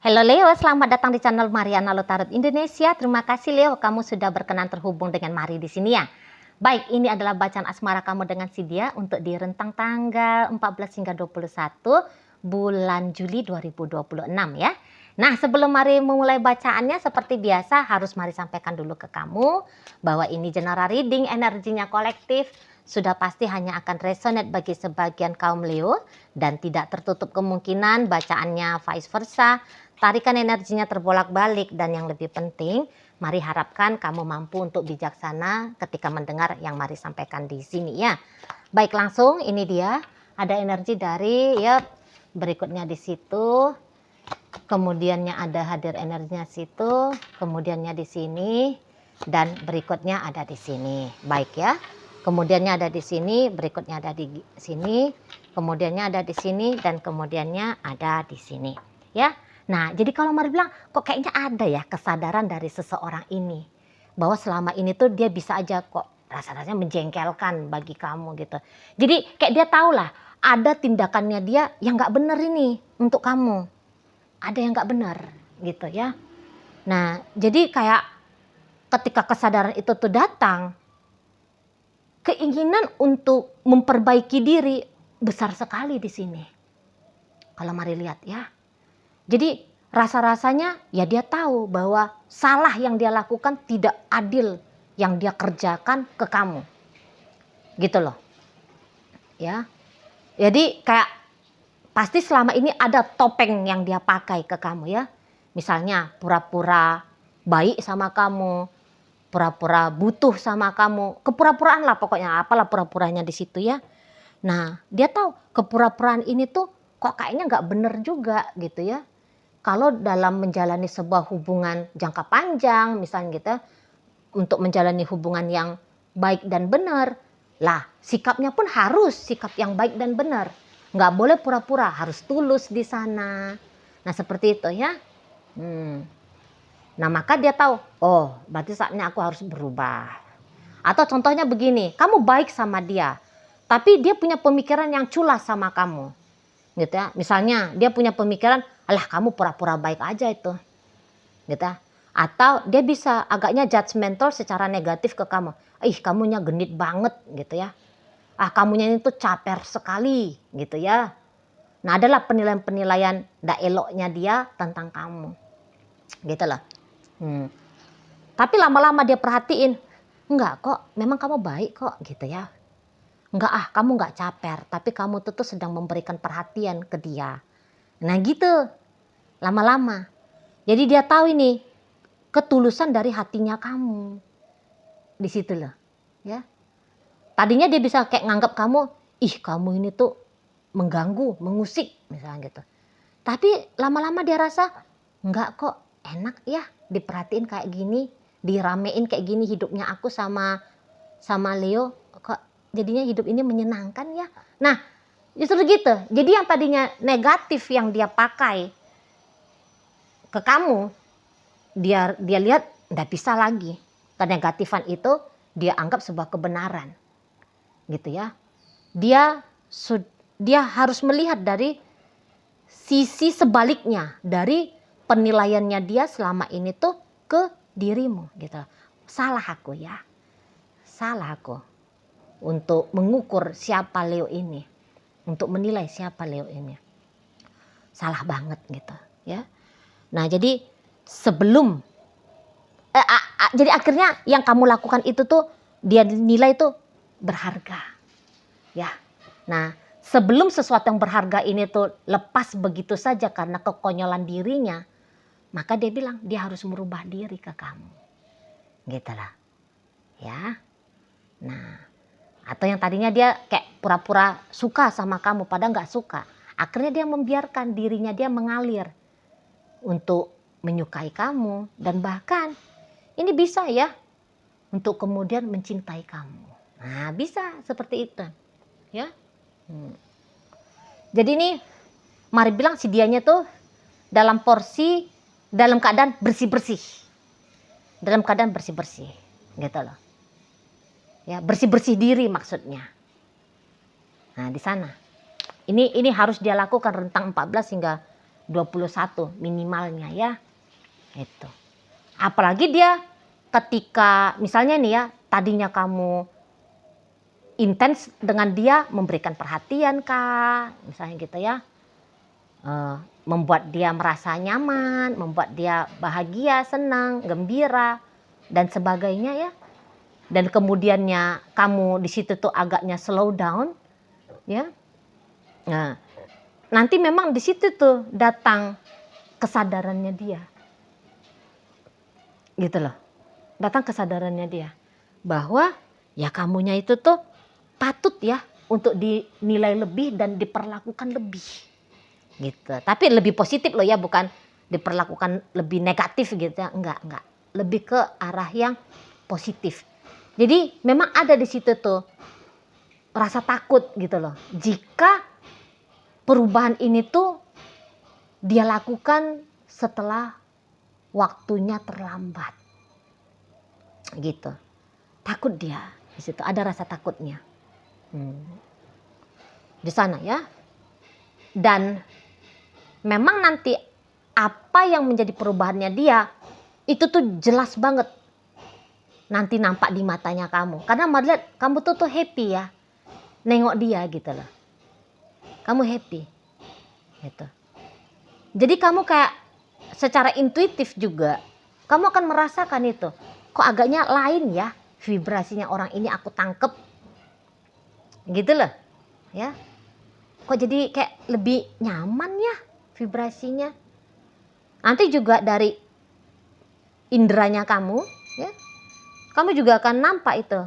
Halo Leo, selamat datang di channel Mariana Lotarot Indonesia. Terima kasih Leo, kamu sudah berkenan terhubung dengan Mari di sini ya. Baik, ini adalah bacaan asmara kamu dengan si dia untuk di rentang tanggal 14 hingga 21 bulan Juli 2026 ya. Nah, sebelum Mari memulai bacaannya seperti biasa harus Mari sampaikan dulu ke kamu bahwa ini general reading, energinya kolektif. Sudah pasti hanya akan resonate bagi sebagian kaum Leo dan tidak tertutup kemungkinan bacaannya vice versa. Tarikan energinya terbolak-balik dan yang lebih penting, Mari harapkan kamu mampu untuk bijaksana ketika mendengar yang Mari sampaikan di sini ya. Baik, langsung ini dia ada energi dari ya berikutnya di situ. Kemudiannya ada hadir energinya situ, kemudiannya di sini dan berikutnya ada di sini. Baik ya. Kemudiannya ada di sini, berikutnya ada di sini, kemudiannya ada di sini dan kemudiannya ada di sini. Ya. Nah, jadi kalau Mari bilang, kok kayaknya ada ya kesadaran dari seseorang ini. Bahwa selama ini tuh dia bisa aja kok rasa-rasanya menjengkelkan bagi kamu gitu. Jadi kayak dia tahu lah, ada tindakannya dia yang gak bener ini untuk kamu. Ada yang gak bener gitu ya. Nah, jadi kayak ketika kesadaran itu tuh datang, keinginan untuk memperbaiki diri besar sekali di sini. Kalau Mari lihat ya. Jadi rasa-rasanya ya dia tahu bahwa salah yang dia lakukan tidak adil yang dia kerjakan ke kamu. Gitu loh. Ya. Jadi kayak pasti selama ini ada topeng yang dia pakai ke kamu ya. Misalnya pura-pura baik sama kamu, pura-pura butuh sama kamu, kepura-puraan lah pokoknya, apalah pura-puranya di situ ya. Nah, dia tahu kepura-puraan ini tuh kok kayaknya nggak bener juga gitu ya. Kalau dalam menjalani sebuah hubungan jangka panjang misalnya gitu, untuk menjalani hubungan yang baik dan benar, lah sikapnya pun harus sikap yang baik dan benar. Nggak boleh pura-pura, harus tulus di sana. Nah seperti itu ya. Nah maka dia tahu, oh berarti saatnya aku harus berubah. Atau contohnya begini, kamu baik sama dia, tapi dia punya pemikiran yang culas sama kamu. Gitu ya. Misalnya dia punya pemikiran, alah kamu pura-pura baik aja itu. Gitu ya. Atau dia bisa agaknya judgmental secara negatif ke kamu. Ih kamunya genit banget gitu ya. Ah kamunya itu caper sekali gitu ya. Nah adalah penilaian-penilaian ndak eloknya dia tentang kamu. Gitu loh. Tapi lama-lama dia perhatiin, enggak kok, memang kamu baik kok gitu ya. Enggak kamu enggak caper, tapi kamu tuh sedang memberikan perhatian ke dia. Nah gitu, lama-lama. Jadi dia tahu ini, ketulusan dari hatinya kamu. Di situ loh, ya. Tadinya dia bisa kayak nganggap kamu, ih kamu ini tuh mengganggu, mengusik misalnya gitu. Tapi lama-lama dia rasa, enggak kok, enak ya diperhatiin kayak gini, diramein kayak gini hidupnya aku sama Leo. Jadinya hidup ini menyenangkan ya. Nah justru gitu. Jadi yang tadinya negatif yang dia pakai ke kamu, dia lihat nggak bisa lagi. Kenegatifan itu dia anggap sebuah kebenaran. Gitu ya. Dia harus melihat dari sisi sebaliknya. Dari penilaiannya dia selama ini tuh ke dirimu. Gitu. Salah aku ya. Salah aku. Untuk mengukur siapa Leo ini, untuk menilai siapa Leo ini, salah banget gitu ya. Nah jadi sebelum jadi akhirnya yang kamu lakukan itu tuh dia nilai tuh berharga ya. Nah sebelum sesuatu yang berharga ini tuh lepas begitu saja karena kekonyolan dirinya, maka dia bilang dia harus merubah diri ke kamu, gitulah ya. Nah atau yang tadinya dia kayak pura-pura suka sama kamu padahal nggak suka. Akhirnya dia membiarkan dirinya dia mengalir untuk menyukai kamu. Dan bahkan ini bisa ya untuk kemudian mencintai kamu. Nah bisa seperti itu ya. Jadi ini Mari bilang si dianya tuh dalam keadaan bersih-bersih. Dalam keadaan bersih-bersih gitu loh. Ya, bersih-bersih diri maksudnya. Nah, di sana. Ini harus dia lakukan rentang 14 hingga 21 minimalnya ya. Itu. Apalagi dia ketika misalnya nih ya, tadinya kamu intens dengan dia, memberikan perhatian kah, misalnya gitu ya, membuat dia merasa nyaman, membuat dia bahagia, senang, gembira dan sebagainya ya. Dan kemudiannya kamu di situ tuh agaknya slow down ya. Nah, nanti memang di situ tuh datang kesadarannya dia. Gitu loh. Datang kesadarannya dia bahwa ya kamunya itu tuh patut ya untuk dinilai lebih dan diperlakukan lebih gitu. Tapi lebih positif loh ya, bukan diperlakukan lebih negatif gitu ya, enggak, lebih ke arah yang positif. Jadi memang ada di situ tuh rasa takut gitu loh, jika perubahan ini tuh dia lakukan setelah waktunya terlambat gitu. Takut dia di situ, ada rasa takutnya di sana ya. Dan memang nanti apa yang menjadi perubahannya dia itu tuh jelas banget nanti nampak di matanya kamu, karena melihat kamu tuh happy ya nengok dia gitu loh, kamu happy gitu. Jadi kamu kayak secara intuitif juga kamu akan merasakan itu, kok agaknya lain ya vibrasinya orang ini, aku tangkep gitu loh ya. Kok jadi kayak lebih nyaman ya vibrasinya. Nanti juga dari inderanya kamu ya, kamu juga akan nampak itu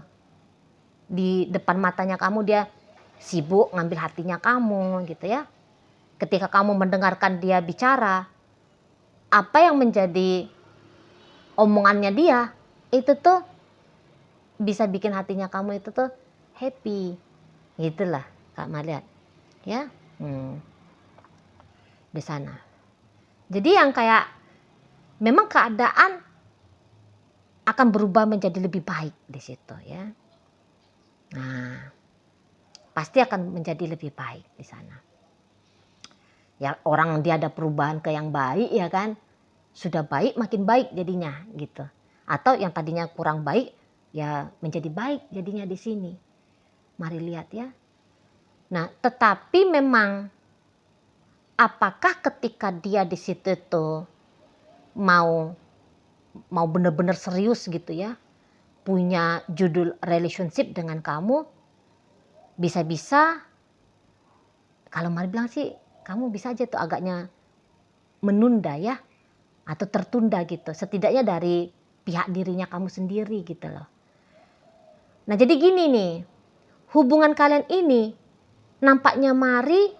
di depan matanya kamu, dia sibuk ngambil hatinya kamu gitu ya. Ketika kamu mendengarkan dia bicara, apa yang menjadi omongannya dia itu tuh bisa bikin hatinya kamu itu tuh happy. Gitulah Kak Maliat ya. Di sana. Jadi yang kayak memang keadaan akan berubah menjadi lebih baik di situ ya. Nah, pasti akan menjadi lebih baik di sana. Ya orang dia ada perubahan ke yang baik ya kan, sudah baik makin baik jadinya gitu. Atau yang tadinya kurang baik ya menjadi baik jadinya di sini. Mari lihat ya. Nah, tetapi memang apakah ketika dia di situ tuh mau benar-benar serius gitu ya, punya judul relationship dengan kamu, bisa-bisa kalau Mari bilang sih kamu bisa aja tuh agaknya menunda ya, atau tertunda gitu, setidaknya dari pihak dirinya kamu sendiri gitu loh. Nah jadi gini nih, hubungan kalian ini nampaknya Mari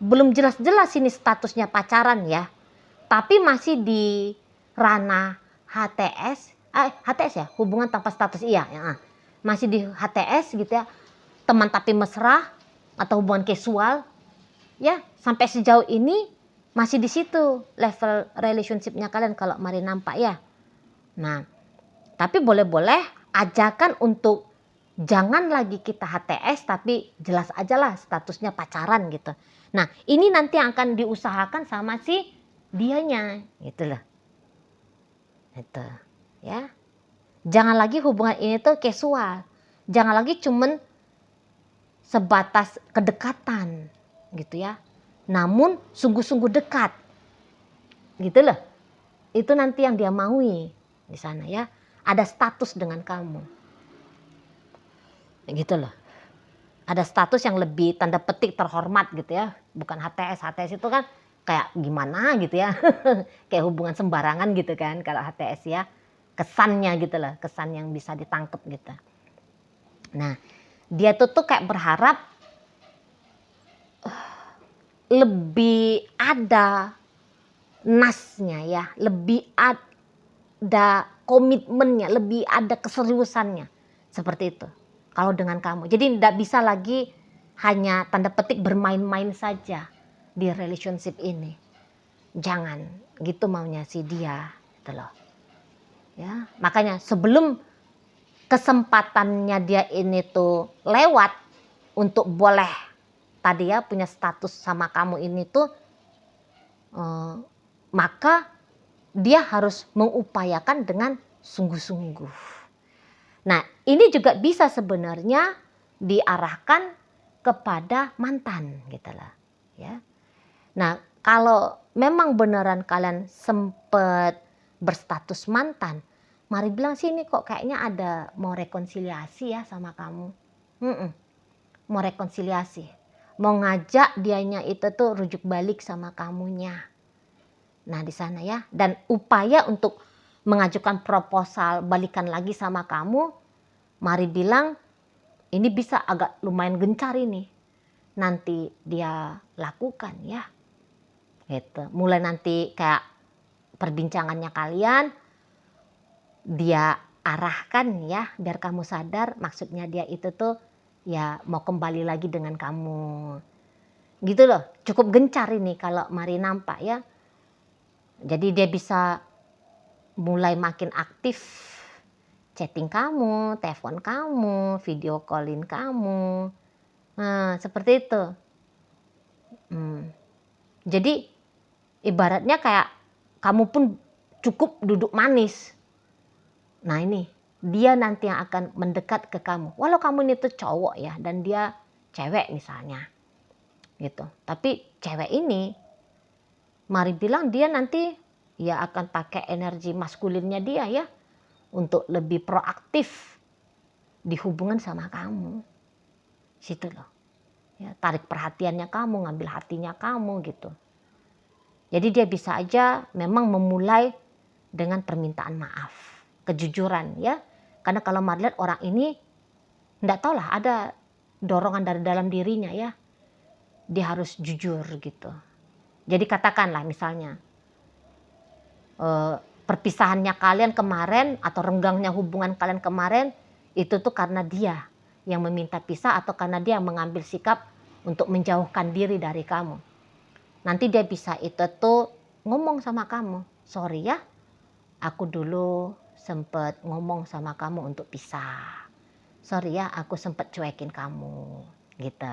belum jelas-jelas ini statusnya pacaran ya, tapi masih di ranah HTS, HTS ya, hubungan tanpa status iya ya, masih di HTS gitu ya, teman tapi mesra atau hubungan casual ya, sampai sejauh ini masih di situ level relationshipnya kalian kalau Mari nampak ya. Nah tapi boleh-boleh ajakan untuk jangan lagi kita HTS, tapi jelas aja lah statusnya pacaran gitu. Nah ini nanti akan diusahakan sama si dianya gitu loh. Itu ya. Jangan lagi hubungan ini tuh casual. Jangan lagi cuman sebatas kedekatan gitu ya. Namun sungguh-sungguh dekat. Gitu loh. Itu nanti yang dia maui di sana ya. Ada status dengan kamu. Gitu loh. Ada status yang lebih tanda petik terhormat gitu ya. Bukan HTS. HTS itu kan kayak gimana gitu ya. Kayak hubungan sembarangan gitu kan kalau HTS ya. Kesannya gitu loh. Kesan yang bisa ditangkep gitu. Nah dia tuh kayak berharap lebih ada nasnya ya. Lebih ada komitmennya. Lebih ada keseriusannya. Seperti itu. Kalau dengan kamu. Jadi tidak bisa lagi hanya tanda petik bermain-main saja di relationship ini. Jangan gitu maunya si dia gitu loh. Ya, makanya sebelum kesempatannya dia ini tuh lewat untuk boleh tadi ya punya status sama kamu ini tuh eh, maka dia harus mengupayakan dengan sungguh-sungguh. Nah, ini juga bisa sebenarnya diarahkan kepada mantan gitu lah, ya. Nah, kalau memang beneran kalian sempet berstatus mantan, mari bilang sini kok kayaknya ada mau rekonsiliasi ya sama kamu. Mau rekonsiliasi, mau ngajak dianya itu tuh rujuk balik sama kamunya. Nah, di sana ya, dan upaya untuk mengajukan proposal balikan lagi sama kamu, mari bilang ini bisa agak lumayan gencar ini. Nanti dia lakukan ya. Gitu. Mulai nanti kayak perbincangannya kalian dia arahkan ya biar kamu sadar maksudnya dia itu tuh ya mau kembali lagi dengan kamu. Gitu loh. Cukup gencar ini kalau mari nampak ya. Jadi dia bisa mulai makin aktif chatting kamu, telepon kamu, video callin kamu. Nah, seperti itu. Jadi ibaratnya kayak kamu pun cukup duduk manis. Nah ini, dia nanti yang akan mendekat ke kamu. Walau kamu ini tuh cowok ya, dan dia cewek misalnya. Gitu. Tapi cewek ini, mari bilang dia nanti ya akan pakai energi maskulinnya dia ya. Untuk lebih proaktif di hubungan sama kamu. Situ loh. Ya, tarik perhatiannya kamu, ngambil hatinya kamu gitu. Jadi dia bisa aja memang memulai dengan permintaan maaf, kejujuran ya. Karena kalau melihat orang ini enggak tahu lah ada dorongan dari dalam dirinya ya. Dia harus jujur gitu. Jadi katakanlah misalnya perpisahannya kalian kemarin atau renggangnya hubungan kalian kemarin itu tuh karena dia yang meminta pisah atau karena dia mengambil sikap untuk menjauhkan diri dari kamu. Nanti dia bisa itu tuh ngomong sama kamu, sorry ya, aku dulu sempet ngomong sama kamu untuk pisah. Sorry ya, aku sempet cuekin kamu, gitu.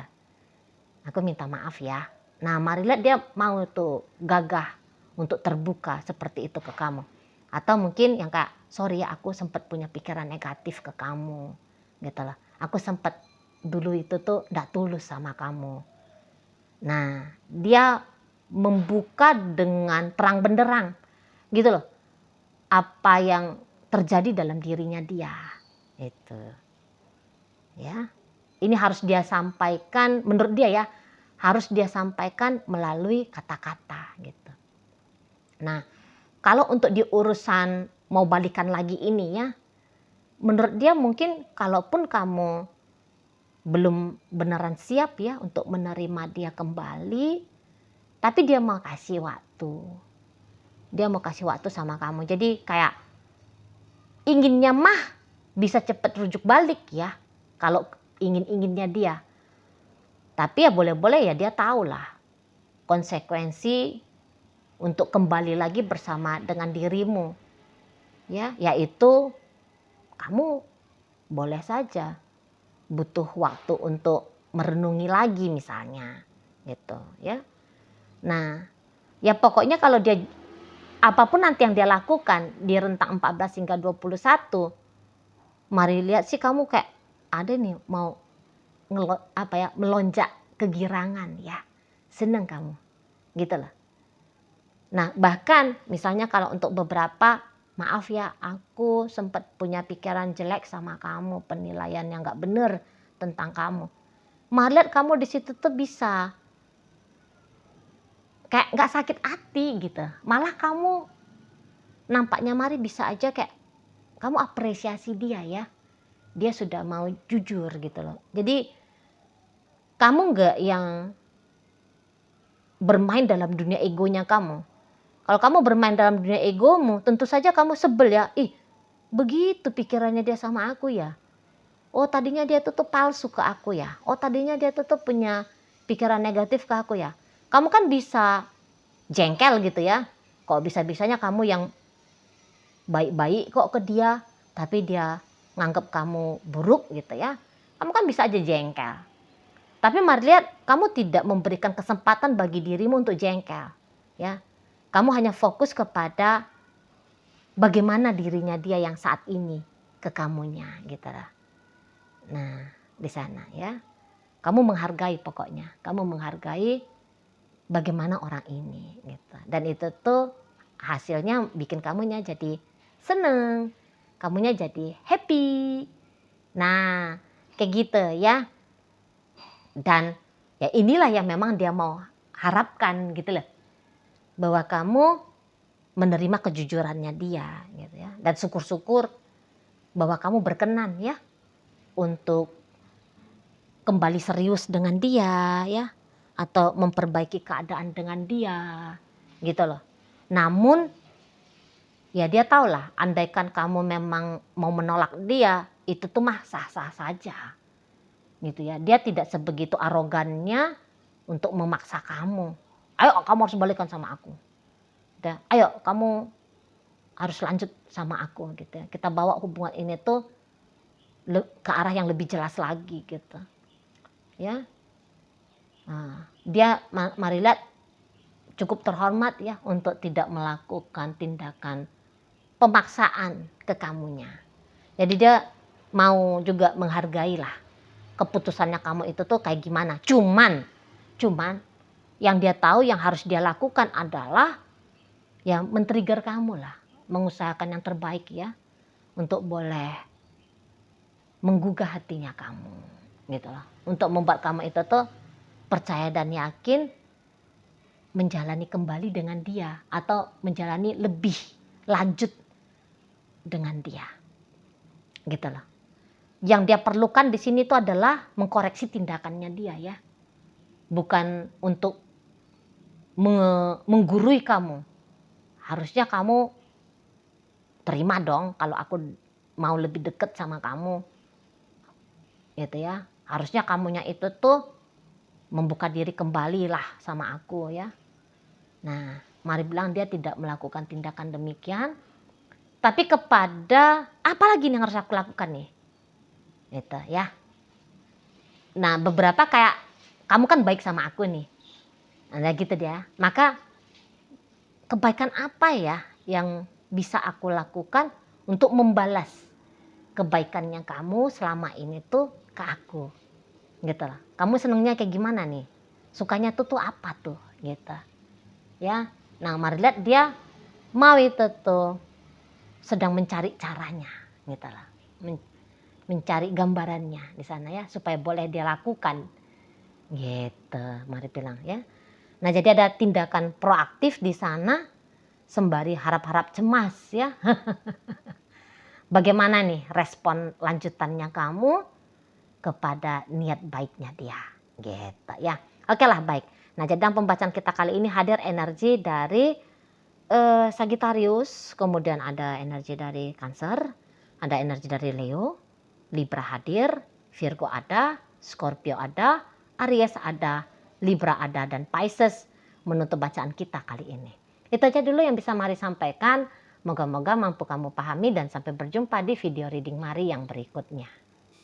Aku minta maaf ya. Nah, mari lihat dia mau tuh gagah untuk terbuka seperti itu ke kamu. Atau mungkin yang kayak, sorry ya, aku sempet punya pikiran negatif ke kamu, gitu loh. Aku sempet dulu itu tuh gak tulus sama kamu. Nah, dia membuka dengan terang benderang gitu loh apa yang terjadi dalam dirinya dia itu ya. Ini harus dia sampaikan, menurut dia ya harus dia sampaikan melalui kata-kata gitu. Nah, kalau untuk di urusan mau balikan lagi ini ya, menurut dia mungkin kalaupun kamu belum beneran siap ya untuk menerima dia kembali, tapi dia mau kasih waktu. Dia mau kasih waktu sama kamu. Jadi kayak inginnya mah bisa cepet rujuk balik ya. Kalau ingin-inginnya dia. Tapi ya boleh-boleh ya dia tahu lah konsekuensi untuk kembali lagi bersama dengan dirimu. Ya, yaitu kamu boleh saja butuh waktu untuk merenungi lagi misalnya. Gitu ya. Nah, ya pokoknya kalau dia apapun nanti yang dia lakukan di rentang 14 hingga 21, mari lihat sih kamu kayak ada nih mau melonjak kegirangan ya. Seneng kamu. Gitu loh. Nah, bahkan misalnya kalau untuk beberapa, maaf ya, aku sempat punya pikiran jelek sama kamu, penilaian yang gak bener tentang kamu. Mari lihat kamu di situ tuh bisa kayak gak sakit hati gitu. Malah kamu nampaknya mari bisa aja kayak kamu apresiasi dia ya. Dia sudah mau jujur gitu loh. Jadi kamu gak yang bermain dalam dunia egonya kamu. Kalau kamu bermain dalam dunia egomu, tentu saja kamu sebel ya. Ih, begitu pikirannya dia sama aku ya. Oh, tadinya dia tuh palsu ke aku ya. Oh, tadinya dia tuh punya pikiran negatif ke aku ya. Kamu kan bisa jengkel gitu ya. Kok bisa-bisanya kamu yang baik-baik kok ke dia, tapi dia nganggep kamu buruk gitu ya. Kamu kan bisa aja jengkel. Tapi mari lihat, kamu tidak memberikan kesempatan bagi dirimu untuk jengkel. Ya, Kamu hanya fokus kepada bagaimana dirinya dia yang saat ini ke kamunya gitu lah. Nah, di sana ya. Kamu menghargai pokoknya. Kamu menghargai bagaimana orang ini gitu. Dan itu tuh hasilnya bikin kamunya jadi seneng. Kamunya jadi happy. Nah, kayak gitu ya. Dan ya inilah yang memang dia mau harapkan gitu loh. Bahwa kamu menerima kejujurannya dia gitu ya. Dan syukur-syukur bahwa kamu berkenan ya untuk kembali serius dengan dia ya, atau memperbaiki keadaan dengan dia gitu loh. Namun ya dia tahulah, andaikan kamu memang mau menolak dia, itu tuh mah sah-sah saja gitu ya. Dia tidak sebegitu arogannya untuk memaksa kamu. Ayo kamu harus balikan sama aku. Udah, ayo kamu harus lanjut sama aku gitu ya. Kita bawa hubungan ini tuh ke arah yang lebih jelas lagi gitu ya. Nah, dia mari lihat cukup terhormat ya untuk tidak melakukan tindakan pemaksaan ke kamunya. Jadi dia mau juga menghargai lah keputusannya kamu itu tuh kayak gimana. Cuman yang dia tahu yang harus dia lakukan adalah ya men-trigger kamu lah, mengusahakan yang terbaik ya untuk boleh menggugah hatinya kamu gitu loh. Untuk membuat kamu itu tuh percaya dan yakin menjalani kembali dengan dia atau menjalani lebih lanjut dengan dia gitu loh. Yang dia perlukan di sini itu adalah mengkoreksi tindakannya dia ya, bukan untuk menggurui kamu. Harusnya kamu terima dong kalau aku mau lebih dekat sama kamu gitu ya. Harusnya kamunya itu tuh membuka diri kembali lah sama aku ya. Nah, mari bilang dia tidak melakukan tindakan demikian. Tapi kepada apa lagi yang harus aku lakukan nih? Gitu ya. Nah, beberapa kayak kamu kan baik sama aku nih. Nah, gitu dia. Maka kebaikan apa ya yang bisa aku lakukan untuk membalas kebaikannya kamu selama ini tuh ke aku. Gitu lah. Kamu senengnya kayak gimana nih? Sukanya tuh apa tuh? Gitu. Ya. Nah, mari lihat dia mau itu tuh sedang mencari caranya gitu lah, mencari gambarannya di sana ya supaya boleh dia lakukan gitu. Mari bilang ya. Nah, jadi ada tindakan proaktif di sana sembari harap-harap cemas ya. Bagaimana nih respon lanjutannya kamu kepada niat baiknya dia gitu ya. Oke lah, baik. Nah, jadi dalam pembacaan kita kali ini hadir energi dari Sagittarius, kemudian ada energi dari Cancer, ada energi dari Leo, Libra hadir, Virgo ada, Scorpio ada, Aries ada, Libra ada, dan Pisces menutup bacaan kita kali ini. Itu aja dulu yang bisa Mari sampaikan. Moga-moga mampu kamu pahami dan sampai berjumpa di video reading Mari yang berikutnya.